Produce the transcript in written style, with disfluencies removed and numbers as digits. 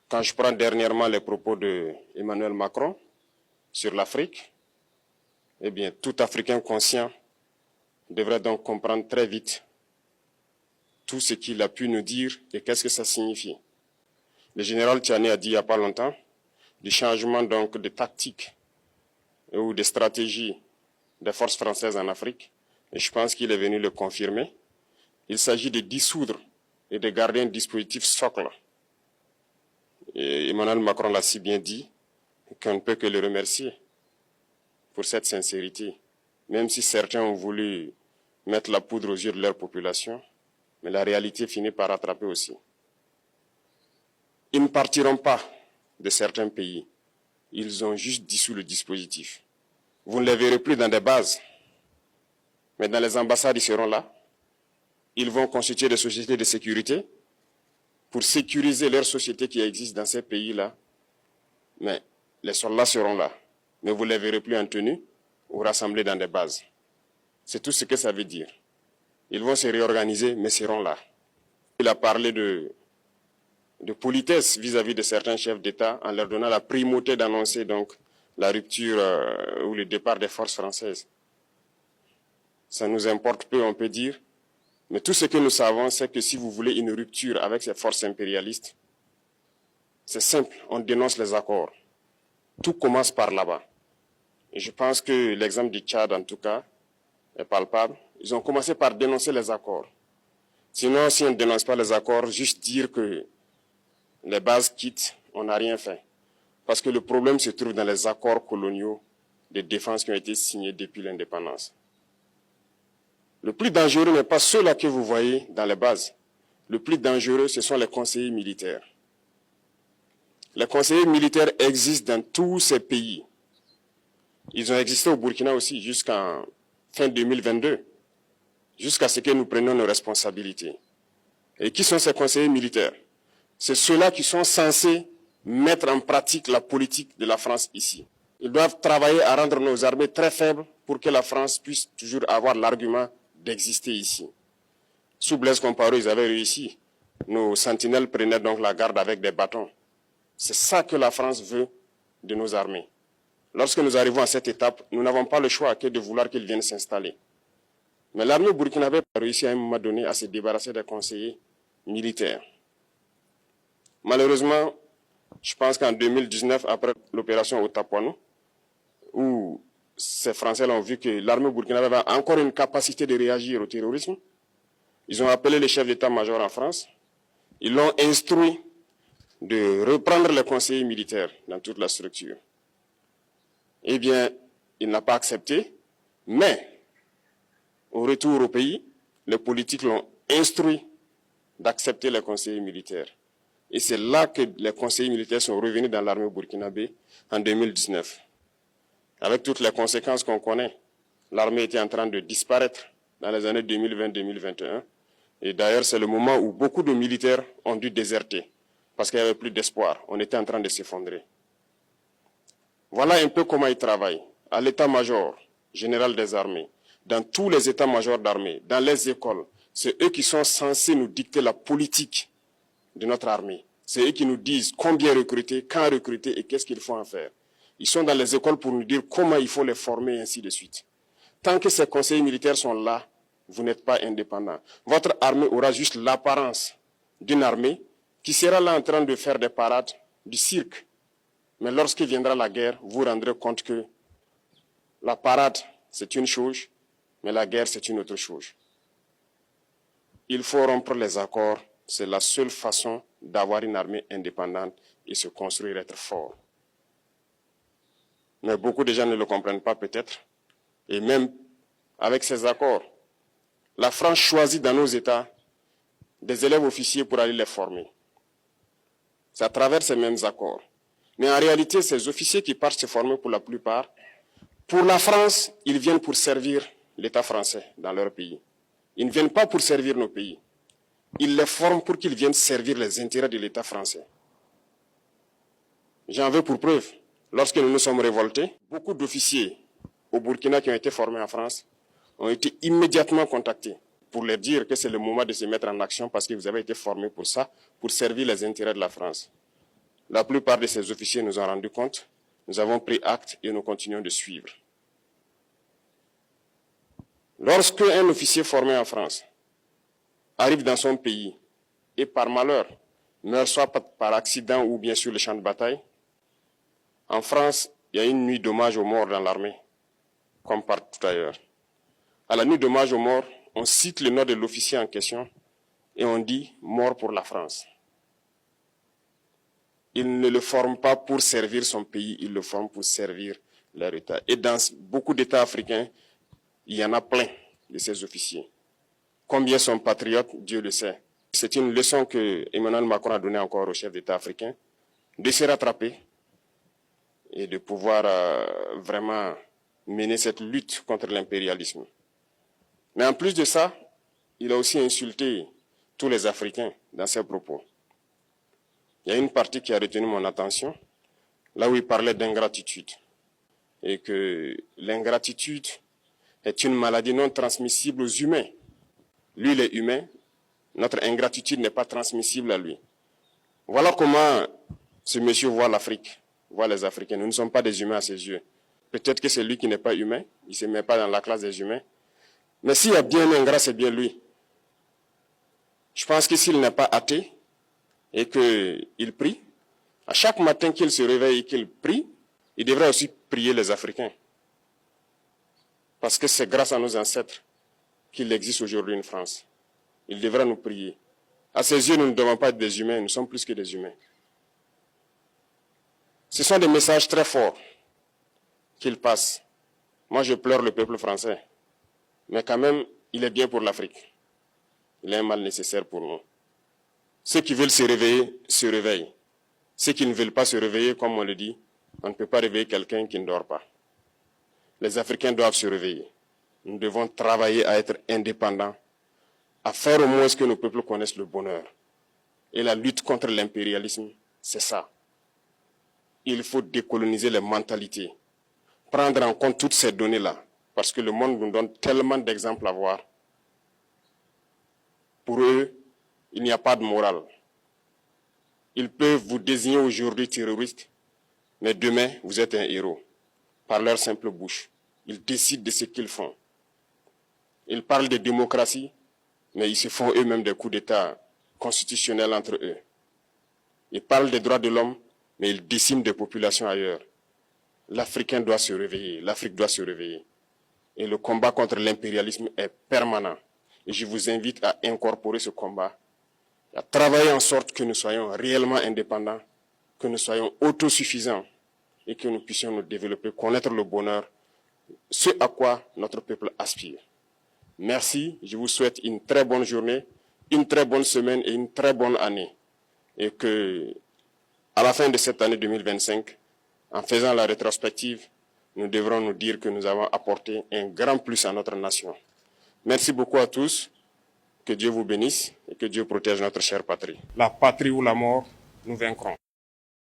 Quand je prends dernièrement les propos d'Emmanuel Macron sur l'Afrique, eh bien, tout Africain conscient devrait donc comprendre très vite tout ce qu'il a pu nous dire et qu'est-ce que ça signifie. Le général Tchiani a dit il n'y a pas longtemps du changement donc de tactique ou de stratégie des forces françaises en Afrique, et je pense qu'il est venu le confirmer. Il s'agit de dissoudre et de garder un dispositif socle. Et Emmanuel Macron l'a si bien dit qu'on ne peut que le remercier pour cette sincérité, même si certains ont voulu mettre la poudre aux yeux de leur population, mais la réalité finit par rattraper aussi. Ils ne partiront pas de certains pays, ils ont juste dissous le dispositif. Vous ne les verrez plus dans des bases, mais dans les ambassades, ils seront là. Ils vont constituer des sociétés de sécurité pour sécuriser leurs sociétés qui existent dans ces pays-là. Mais les soldats seront là, mais vous ne les verrez plus en tenue ou rassemblés dans des bases. C'est tout ce que ça veut dire. Ils vont se réorganiser, mais seront là. Il a parlé de politesse vis-à-vis de certains chefs d'État en leur donnant la primauté d'annoncer donc la rupture ou le départ des forces françaises. Ça nous importe peu, on peut dire, mais tout ce que nous savons, c'est que si vous voulez une rupture avec ces forces impérialistes, c'est simple, on dénonce les accords. Tout commence par là-bas. Et je pense que l'exemple du Tchad, en tout cas, est palpable. Ils ont commencé par dénoncer les accords. Sinon, si on ne dénonce pas les accords, juste dire que les bases quittent, on n'a rien fait. Parce que le problème se trouve dans les accords coloniaux de défense qui ont été signés depuis l'indépendance. Le plus dangereux n'est pas ceux-là que vous voyez dans les bases. Le plus dangereux, ce sont les conseillers militaires. Les conseillers militaires existent dans tous ces pays. Ils ont existé au Burkina aussi jusqu'en fin 2022, jusqu'à ce que nous prenions nos responsabilités. Et qui sont ces conseillers militaires? C'est ceux-là qui sont censés mettre en pratique la politique de la France ici. Ils doivent travailler à rendre nos armées très faibles pour que la France puisse toujours avoir l'argument d'exister ici. Sous Blaise Compaoré, ils avaient réussi. Nos sentinelles prenaient donc la garde avec des bâtons. C'est ça que la France veut de nos armées. Lorsque nous arrivons à cette étape, nous n'avons pas le choix que de vouloir qu'ils viennent s'installer. Mais l'armée burkinabé a réussi à un moment donné à se débarrasser des conseillers militaires. Malheureusement, je pense qu'en 2019, après l'opération Otapouanou, où ces Français ont vu que l'armée burkinabé avait encore une capacité de réagir au terrorisme, ils ont appelé les chefs d'état-major en France, ils l'ont instruit de reprendre les conseillers militaires dans toute la structure. Eh bien, il n'a pas accepté, mais au retour au pays, les politiques l'ont instruit d'accepter les conseillers militaires. Et c'est là que les conseillers militaires sont revenus dans l'armée burkinabé en 2019. Avec toutes les conséquences qu'on connaît, l'armée était en train de disparaître dans les années 2020-2021. Et d'ailleurs, c'est le moment où beaucoup de militaires ont dû déserter parce qu'il n'y avait plus d'espoir. On était en train de s'effondrer. Voilà un peu comment ils travaillent. À l'état-major général des armées, dans tous les états-majors d'armée, dans les écoles, c'est eux qui sont censés nous dicter la politique de notre armée. C'est eux qui nous disent combien recruter, quand recruter et qu'est-ce qu'il faut en faire. Ils sont dans les écoles pour nous dire comment il faut les former et ainsi de suite. Tant que ces conseillers militaires sont là, vous n'êtes pas indépendant. Votre armée aura juste l'apparence d'une armée qui sera là en train de faire des parades, du cirque. Mais lorsque viendra la guerre, vous vous rendrez compte que la parade, c'est une chose, mais la guerre, c'est une autre chose. Il faut rompre les accords. C'est la seule façon d'avoir une armée indépendante et se construire, être fort. Mais beaucoup de gens ne le comprennent pas peut-être. Et même avec ces accords, la France choisit dans nos États des élèves officiers pour aller les former. C'est à travers ces mêmes accords. Mais en réalité, ces officiers qui partent se former pour la plupart, pour la France, ils viennent pour servir l'État français dans leur pays. Ils ne viennent pas pour servir nos pays. Ils les forment pour qu'ils viennent servir les intérêts de l'État français. J'en veux pour preuve. Lorsque nous nous sommes révoltés, beaucoup d'officiers au Burkina qui ont été formés en France ont été immédiatement contactés pour leur dire que c'est le moment de se mettre en action parce que vous avez été formés pour ça, pour servir les intérêts de la France. La plupart de ces officiers nous ont rendu compte. Nous avons pris acte et nous continuons de suivre. Lorsque un officier formé en France arrive dans son pays et par malheur meurt soit par accident ou bien sur le champ de bataille, en France, il y a une nuit d'hommage aux morts dans l'armée, comme partout ailleurs. À la nuit d'hommage aux morts, on cite le nom de l'officier en question et on dit « mort pour la France ». Il ne le forme pas pour servir son pays, il le forme pour servir leur État. Et dans beaucoup d'États africains, il y en a plein de ces officiers. Combien sont patriotes, Dieu le sait. C'est une leçon que Emmanuel Macron a donnée encore aux chefs d'État africains, de se rattraper et de pouvoir vraiment mener cette lutte contre l'impérialisme. Mais en plus de ça, il a aussi insulté tous les Africains dans ses propos. Il y a une partie qui a retenu mon attention, là où il parlait d'ingratitude. Et que l'ingratitude est une maladie non transmissible aux humains. Lui, il est humain, notre ingratitude n'est pas transmissible à lui. Voilà comment ce monsieur voit l'Afrique, voit les Africains. Nous ne sommes pas des humains à ses yeux. Peut-être que c'est lui qui n'est pas humain, il ne se met pas dans la classe des humains. Mais s'il y a bien un ingrat, c'est bien lui. Je pense que s'il n'est pas athée, et qu'il prie, à chaque matin qu'il se réveille et qu'il prie, il devrait aussi prier les Africains. Parce que c'est grâce à nos ancêtres qu'il existe aujourd'hui une France. Il devrait nous prier. À ses yeux, nous ne devons pas être des humains, nous sommes plus que des humains. Ce sont des messages très forts qu'il passe. Moi, je pleure le peuple français. Mais quand même, il est bien pour l'Afrique. Il est un mal nécessaire pour nous. Ceux qui veulent se réveiller, se réveillent. Ceux qui ne veulent pas se réveiller, comme on le dit, on ne peut pas réveiller quelqu'un qui ne dort pas. Les Africains doivent se réveiller. Nous devons travailler à être indépendants, à faire au moins ce que nos peuples connaissent le bonheur. Et la lutte contre l'impérialisme, c'est ça. Il faut décoloniser les mentalités, prendre en compte toutes ces données-là, parce que le monde nous donne tellement d'exemples à voir. Pour eux, il n'y a pas de morale. Ils peuvent vous désigner aujourd'hui terroriste, mais demain, vous êtes un héros. Par leur simple bouche. Ils décident de ce qu'ils font. Ils parlent de démocratie, mais ils se font eux-mêmes des coups d'État constitutionnels entre eux. Ils parlent des droits de l'homme, mais ils déciment des populations ailleurs. L'Africain doit se réveiller, l'Afrique doit se réveiller. Et le combat contre l'impérialisme est permanent. Et je vous invite à incorporer ce combat, à travailler en sorte que nous soyons réellement indépendants, que nous soyons autosuffisants et que nous puissions nous développer, connaître le bonheur, ce à quoi notre peuple aspire. Merci, je vous souhaite une très bonne journée, une très bonne semaine et une très bonne année. Et que, à la fin de cette année 2025, en faisant la rétrospective, nous devrons nous dire que nous avons apporté un grand plus à notre nation. Merci beaucoup à tous. Que Dieu vous bénisse et que Dieu protège notre chère patrie. La patrie ou la mort, nous vaincrons.